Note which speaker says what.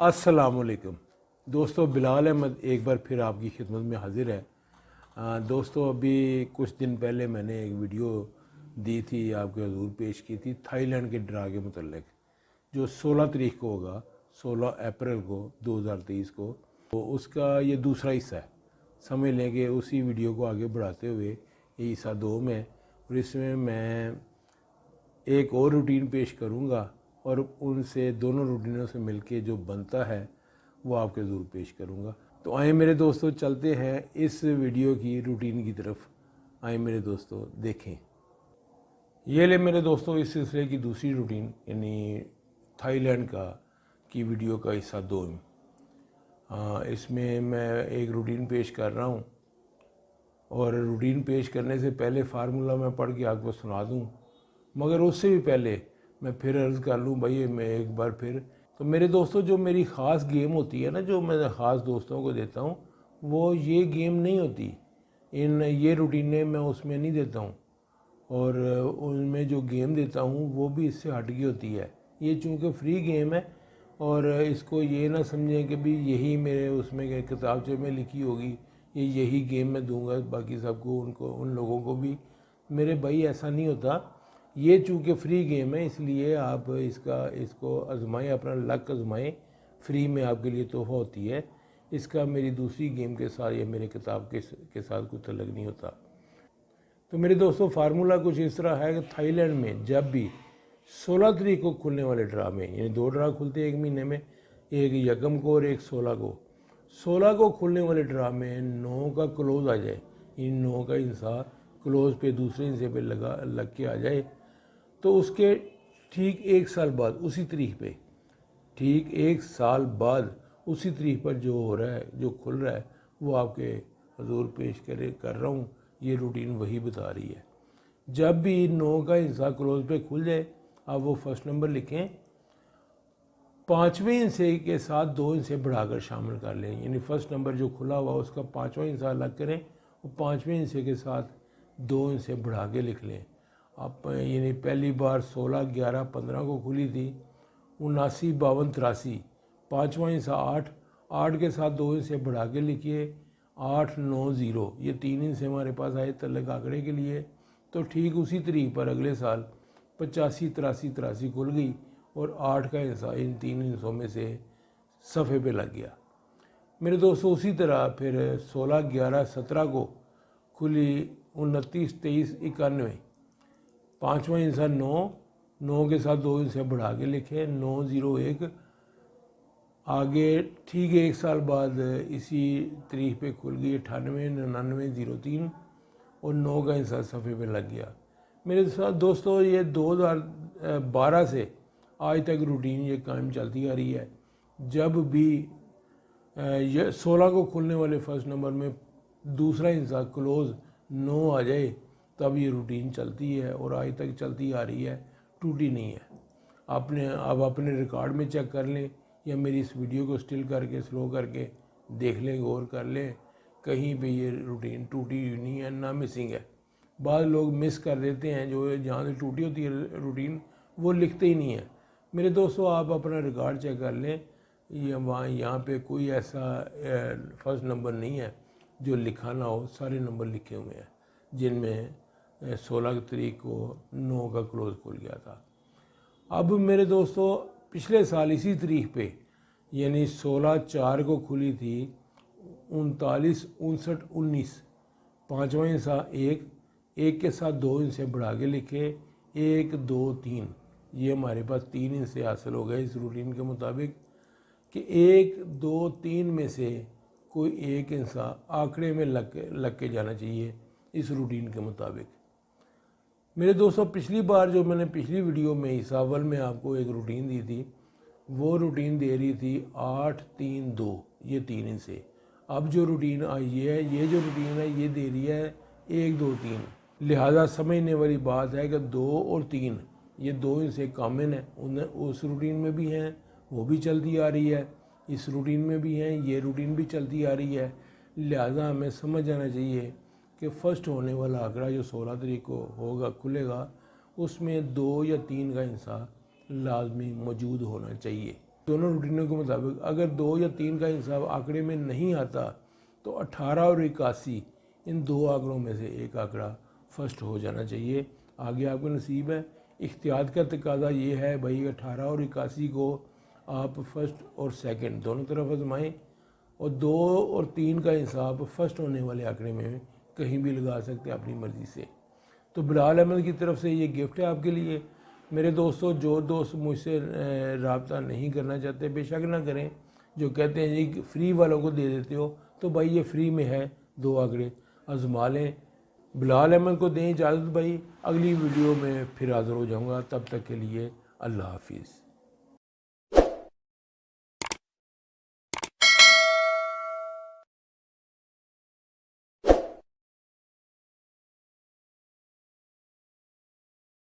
Speaker 1: अस्सलामुअलैकुम दोस्तों, बिलाल अहमद एक बार फिर आपकी खिदमत में हाजिर है। दोस्तों, अभी कुछ दिन पहले मैंने एक वीडियो दी थी, आपके हजूर पेश की थी थाईलैंड के ड्रा के मतलब, जो 16 तारीख को होगा, 16 अप्रैल को 2023 को। तो उसका ये दूसरा हिस्सा है। समझ लें कि उसी वीडियो को आगे बढ़ाते हुए ये हिस्सा 2 में, और इसमें मैं एक और रूटीन पेश करूँगा और उनसे दोनों रूटीनों से मिलके जो बनता है वो आपके ज़रूर पेश करूँगा। तो आए मेरे दोस्तों, चलते हैं इस वीडियो की रूटीन की तरफ। आए मेरे दोस्तों, देखें। ये ले मेरे दोस्तों, इस सिलसिले की दूसरी रूटीन, यानी थाईलैंड की वीडियो का हिस्सा 2 में। इसमें मैं एक रूटीन पेश कर रहा हूँ, और रूटीन पेश करने से पहले फार्मूला मैं पढ़ के आपको सुना दूँ, मगर उससे भी पहले मैं फिर अर्ज़ कर लूँ भाई, मैं एक बार फिर। तो मेरे दोस्तों, जो मेरी ख़ास गेम होती है ना, जो मैं ख़ास दोस्तों को देता हूँ, वो ये गेम नहीं होती। ये रूटीनें मैं उसमें नहीं देता हूँ, और उनमें जो गेम देता हूँ वो भी इससे हट की होती है। ये चूँकि फ्री गेम है, और इसको ये ना समझें कि भी यही मेरे उसमें किताबचे में लिखी होगी, यही गेम मैं दूंगा बाकी सबको, उन लोगों को भी। मेरे भाई, ऐसा नहीं होता। ये चूँकि फ्री गेम है, इसलिए आप इसको आजमाएं, अपना लक आजमाएं। फ्री में आपके लिए तोहफा होती है। इसका मेरी दूसरी गेम के साथ या मेरे किताब के साथ कोई तल्लुक़ नहीं होता। तो मेरे दोस्तों, फार्मूला कुछ इस तरह है कि थाईलैंड में जब भी 16 तारीख को खुलने वाले ड्रा में, यानी 2 ड्रा खुलते हैं एक महीने में, एक यकम को और एक 16 को। 16 को खुलने वाले ड्रा में 9 का क्लोज आ जाए, इन 9 का हिस्सा क्लोज पे दूसरे हिस्से पे लग के आ जाए, तो उसके ठीक 1 साल बाद उसी तारीख पे, ठीक 1 साल बाद उसी तारीख पर जो हो रहा है, जो खुल रहा है, वो आपके हजूर पेश कर रहा हूँ। ये रूटीन वही बता रही है। जब भी 9 का हिस्सा क्लोज पे खुल जाए, आप वो फर्स्ट नंबर लिखें, 5वें हिस्से के साथ 2 हिस्से बढ़ाकर शामिल कर लें। यानी फर्स्ट नंबर जो खुला हुआ उसका 5वां हिस्सा अलग करें, और 5वें हिस्से के साथ 2 हिस्से बढ़ा के लिख लें। आप यानी पहली बार 16, 11, 15 को खुली थी, 79, 52, 83। 5वां हिस्सा 8, 8 के साथ 2 हिस्से बढ़ा के लिखिए, 8, 9, 0। ये 3 हिस्से हमारे पास आए तल्लक आंकड़े के लिए। तो ठीक उसी तरीक पर अगले साल 85, 83, 83 खुल गई, और 8 का हिस्सा इन 3 हिस्सों में से सफ़े पे लग गया। मेरे दोस्तों, उसी तरह फिर 16, 11, 17 को खुली 29, 23, 91। 5वां हिस्सा 9, 9 के साथ 2 हिस्से बढ़ा के लिखे, 9, 0, 1। आगे ठीक 1 साल बाद इसी तारीख पे खुल गई 98, 99, 03, और 9 का हिस्सा सफ़े पे लग गया। मेरे साथ दोस्तों, ये 2012 से आज तक रूटीन ये कायम चलती आ रही है। जब भी ये 16 को खुलने वाले फर्स्ट नंबर में दूसरा हिस्सा क्लोज 9 आ जाए, तब ये रूटीन चलती है, और आज तक चलती आ रही है, टूटी नहीं है। आप अपने रिकॉर्ड में चेक कर लें, या मेरी इस वीडियो को स्टिल करके स्लो करके देख लें, गौर कर लें, कहीं पे ये रूटीन टूटी नहीं है, ना मिसिंग है। बाद लोग मिस कर देते हैं, जो जहाँ से टूटी होती है रूटीन वो लिखते ही नहीं है। मेरे दोस्तों, आप अपना रिकॉर्ड चेक कर लें, यहाँ पे कोई ऐसा फर्स्ट नंबर नहीं है जो लिखा ना हो। सारे नंबर लिखे हुए हैं, जिनमें 16 तारीख को 9 का क्लोज खुल गया था। अब मेरे दोस्तों, पिछले साल इसी तारीख पे, यानी 16/4 को खुली थी 39, 59, 19। 5वां हिस्सा 1, 1 के साथ 2 हिस्से बढ़ा के लिखे, 1, 2, 3। ये हमारे पास 3 हिस्से हासिल हो गए इस रूटीन के मुताबिक, कि 1, 2, 3 में से कोई एक हिस्सा आंकड़े में लग के जाना चाहिए इस रूटीन के मुताबिक। मेरे दोस्तों, पिछली बार जो मैंने पिछली वीडियो में हिस्सा अव्वल में आपको एक रूटीन दी थी, वो रूटीन दे रही थी 8, 3, 2, ये 3 हिस्से। अब जो रूटीन आई है, ये जो रूटीन है, ये दे रही है 1, 2, 3। लिहाजा समझने वाली बात है कि 2 और 3 ये 2 हिस्से कॉमन है, उन्हें उस रूटीन में भी हैं, वो भी चलती आ रही है, इस रूटीन में भी हैं, ये रूटीन भी चलती आ रही है। लिहाजा हमें समझ जाना चाहिए कि फ़र्स्ट होने वाला आंकड़ा जो 16 तारीख को होगा, खुलेगा, उसमें 2 या 3 का हिस्सा लाजमी मौजूद होना चाहिए। दोनों रूटीनों के मुताबिक अगर 2 या 3 का इंसाफ आंकड़े में नहीं आता तो 18 और 81 इन दो आंकड़ों में से एक आंकड़ा फर्स्ट हो जाना चाहिए। आगे आपका नसीब है। इख्तियार का तकाजा ये है भाई 18 और 81 को आप फर्स्ट और सेकंड दोनों तरफ आजमाएं और 2 और 3 का इंसाफ फर्स्ट होने वाले आंकड़े में कहीं भी लगा सकते हैं अपनी मर्ज़ी से। तो बिलाल अहमद की तरफ से ये गिफ्ट है आपके लिए। मेरे दोस्तों, जो दोस्त मुझसे रब्ता नहीं करना चाहते बेशक ना करें। जो कहते हैं जी फ्री वालों को दे देते हो, तो भाई ये फ्री में है, 2 आंकड़े आजमा लें। बिलाल अहमद को दें इजाज़त भाई, अगली वीडियो में फिर हाज़िर हो जाऊँगा। तब तक के लिए अल्लाह हाफिज़।